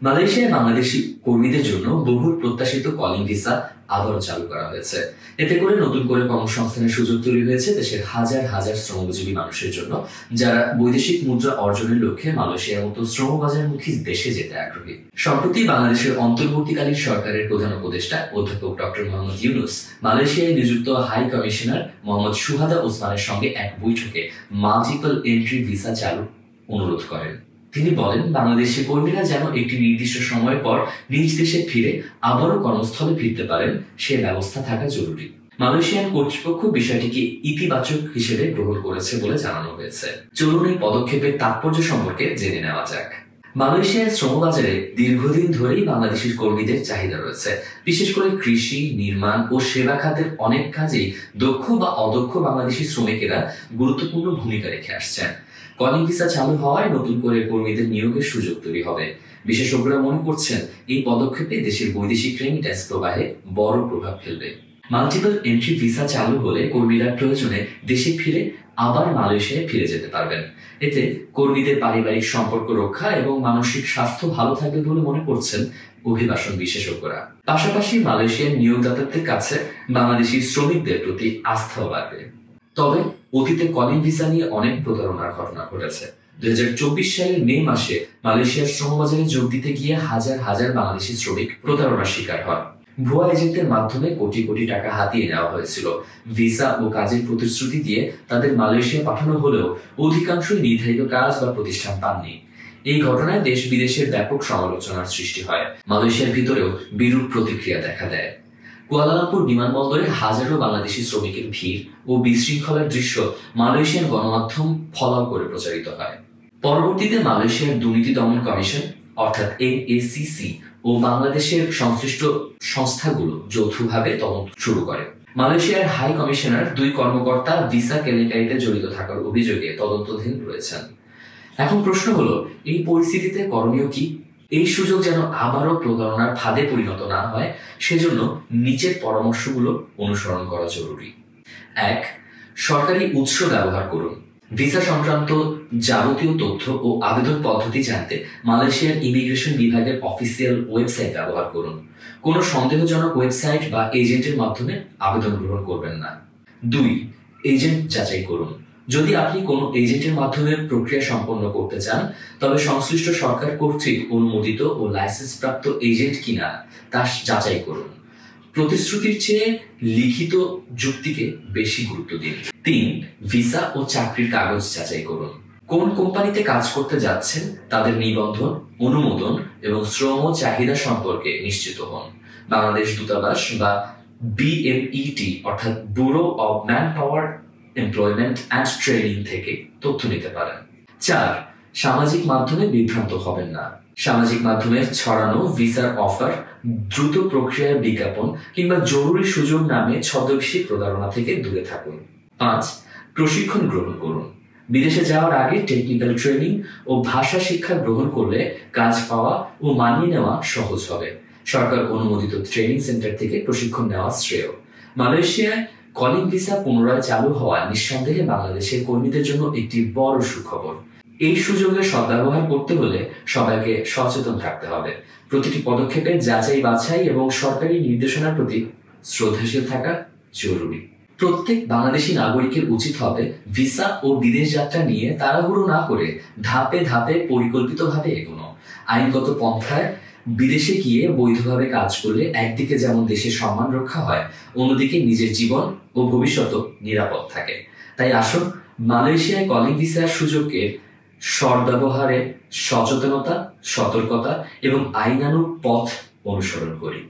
মালয়েশিয়ায় বাংলাদেশি কর্মীদের জন্য বহুল প্রত্যাশিত কলিং ভিসা আবারও চালু করা হয়েছে। এতে করে নতুন করে কর্মসংস্থানের সুযোগ তৈরি হয়েছে দেশের হাজার হাজার শ্রমজীবী মানুষের জন্য, যারা বৈদেশিক মুদ্রা অর্জনের লক্ষ্যে মালয়েশিয়ার মতো শ্রমবাজারমুখী দেশে যেতে আগ্রহী। সম্প্রতি বাংলাদেশের অন্তর্বর্তীকালীন সরকারের প্রধান উপদেষ্টা অধ্যাপক ডক্টর মোহাম্মদ ইউনুস মালয়েশিয়ায় নিযুক্ত হাই কমিশনার মোহাম্মদ সুহাদা ওসমানের সঙ্গে এক বৈঠকে মাল্টিপল এন্ট্রি ভিসা চালু অনুরোধ করেন। তিনি বলেন, বাংলাদেশি কর্মীরা যেন একটি নির্দিষ্ট সময় পর নিজ দেশে ফিরে আবারও কর্মস্থলে ফিরতে পারেন সে ব্যবস্থা থাকা জরুরি। মালয়েশিয়ান কর্তৃপক্ষ বিষয়টিকে ইতিবাচক হিসেবে গ্রহণ করেছে বলে জানানো হয়েছে। চলুন এই পদক্ষেপের তাৎপর্য সম্পর্কে জেনে নেওয়া যাক। মালয়েশিয়ার শ্রমবাজারে দীর্ঘদিন ধরেই বাংলাদেশি কর্মীদের চাহিদা রয়েছে। বিশেষ করে কৃষি, নির্মাণ ও সেবা খাতের অনেক কাজেই দক্ষ বা অদক্ষ বাংলাদেশি শ্রমিকেরা গুরুত্বপূর্ণ ভূমিকা রেখে আসছেন। কলিং ভিসা চালু হওয়ায় নতুন করে কর্মীদের নিয়োগের সুযোগ তৈরি হবে। বিশেষজ্ঞরা মনে করছেন, এই পদক্ষেপে দেশের বৈদেশিক রেমিট্যান্স প্রবাহে বড় প্রভাব ফেলবে। মাল্টিপল এন্ট্রি ভিসা চালু হলে কর্মীরা প্রয়োজনে দেশে ফিরে আবার মালয়েশিয়ায় ফিরে যেতে পারবেন। এতে কর্মীদের পারিবারিক সম্পর্ক রক্ষা এবং মানসিক স্বাস্থ্য ভালো থাকবে বলে মনে করছেন অভিবাসন বিশেষজ্ঞরা। পাশাপাশি মালয়েশিয়ার নিয়োগদাতাদের কাছে বাংলাদেশি শ্রমিকদের প্রতি আস্থাও বাড়বে। তবে অতীতে কলিং ভিসা নিয়ে অনেক প্রতারণার ঘটনা ঘটেছে। 2024 সালের মে মাসে মালয়েশিয়ার শ্রমবাজারে যোগ দিতে গিয়ে হাজার হাজার বাংলাদেশি শ্রমিক প্রতারণার শিকার হয়। ভুয়া এজেন্টের মাধ্যমে কোটি কোটি টাকা হাতিয়ে নেওয়া হয়েছিল। ভিসা ও কাজের প্রতিশ্রুতি দিয়ে তাদের মালয়েশিয়া পাঠানো হলেও অধিকাংশই নির্ধারিত কাজ বা প্রতিষ্ঠান পাননি। এই ঘটনায় দেশ বিদেশের ব্যাপক সমালোচনার সৃষ্টি হয়। মালয়েশিয়ার ভিতরেও বিরূপ প্রতিক্রিয়া দেখা দেয়। কুয়ালালামপুর বিমানবন্দরে হাজারো বাংলাদেশি শ্রমিকের ভিড় ও বিশৃঙ্খলার দৃশ্য মালয়েশিয়ান গণমাধ্যম ফলাও করে প্রচারিত হয়। পরবর্তীতে মালয়েশিয়ার দুর্নীতি দমন কমিশন অর্থাৎ MACC ও বাংলাদেশের সংশ্লিষ্ট সংস্থাগুলো যৌথভাবে তদন্ত শুরু করে। মালয়েশিয়ার হাই কমিশনার 2 কর্মকর্তা ভিসা কেলেঙ্কারিতে জড়িত থাকার অভিযোগে তদন্তাধীন রয়েছেন। এখন প্রশ্ন হলো, এই পরিস্থিতিতে করণীয় কি? এই সুযোগ যেন আবারও প্রতারণার ফাঁদে পরিণত না হয়, সেজন্য নিচের পরামর্শগুলো অনুসরণ করা জরুরি। 1. সরকারি উৎস ব্যবহার করুন। ভিসা সংক্রান্ত যাবতীয় তথ্য ও আবেদন পদ্ধতি জানতে মালয়েশিয়ার ইমিগ্রেশন বিভাগের অফিসিয়াল ওয়েবসাইট ব্যবহার করুন। কোনো সন্দেহজনক ওয়েবসাইট বা এজেন্টের মাধ্যমে আবেদন গ্রহণ করবেন না। 2. এজেন্ট যাচাই করুন। যদি আপনি কোনো এজেন্টের মাধ্যমে প্রক্রিয়া সম্পন্ন করতে চান, তবে সংশ্লিষ্ট সরকার কর্তৃক অনুমোদিত ও লাইসেন্স প্রাপ্ত এজেন্ট কিনা তা যাচাই করুন। প্রতিশ্রুতির চেয়ে লিখিত যুক্তিকে বেশি গুরুত্ব দিন। 3. ভিসা ও চাকরির কাগজ যাচাই করুন। কোন কোম্পানিতে কাজ করতে যাচ্ছেন তাদের নিবন্ধন, অনুমোদন এবং শ্রম চাহিদা সম্পর্কে নিশ্চিত হন। বাংলাদেশ দূতাবাস বা BMET অর্থাৎ bureau of man power employment and training থেকে তথ্য নিতে পারেন। 4. সামাজিক মাধ্যমে বিভ্রান্ত হবেন না। সামাজিক মাধ্যমে ছড়ানো ভিসার অফার, দ্রুত প্রক্রিয়ার বিজ্ঞাপন কিংবা জরুরি সুযোগ নামে ছদ্মবেশী প্রতারণা থেকে দূরে থাকুন। 5. প্রশিক্ষণ গ্রহণ করুন। বিদেশে যাওয়ার আগে টেকনিক্যাল ট্রেনিং ও ভাষা শিক্ষা গ্রহণ করলে কাজ পাওয়া ও মানিয়ে নেওয়া সহজ হবে। সরকার অনুমোদিত ট্রেনিং সেন্টার থেকে প্রশিক্ষণ নেওয়া শ্রেয়। মালয়েশিয়ায় কলিং ভিসা পুনরায় চালু হওয়া নিঃসন্দেহে বাংলাদেশের কর্মীদের জন্য একটি বড় সুখবর। এই সুযোগের সদ্ব্যবহার করতে হলে সবাইকে সচেতন থাকতে হবে। প্রতিটি পদক্ষেপে যাচাই বাছাই এবং সরকারি নির্দেশনার প্রতি শ্রদ্ধাশীল থাকা জরুরি। প্রত্যেক বাংলাদেশি নাগরিকের উচিত হবে ভিসা ও বিদেশ যাত্রা নিয়ে তাড়াহুড়ো না করে ধাপে ধাপে পরিকল্পিতভাবে এগোনো। আইনগত পন্থায় বিদেশে গিয়ে বৈধভাবে কাজ করলে একদিকে যেমন দেশের সম্মান রক্ষা হয়, অন্যদিকে নিজের জীবন ও ভবিষ্যৎ নিরাপদ থাকে। তাই আসুন মালয়েশিয়ায় কলিং ভিসার সুযোগের সদ্ব্যবহারে সচেতনতা, সতর্কতা এবং আইনানুগ পথ অনুসরণ করি।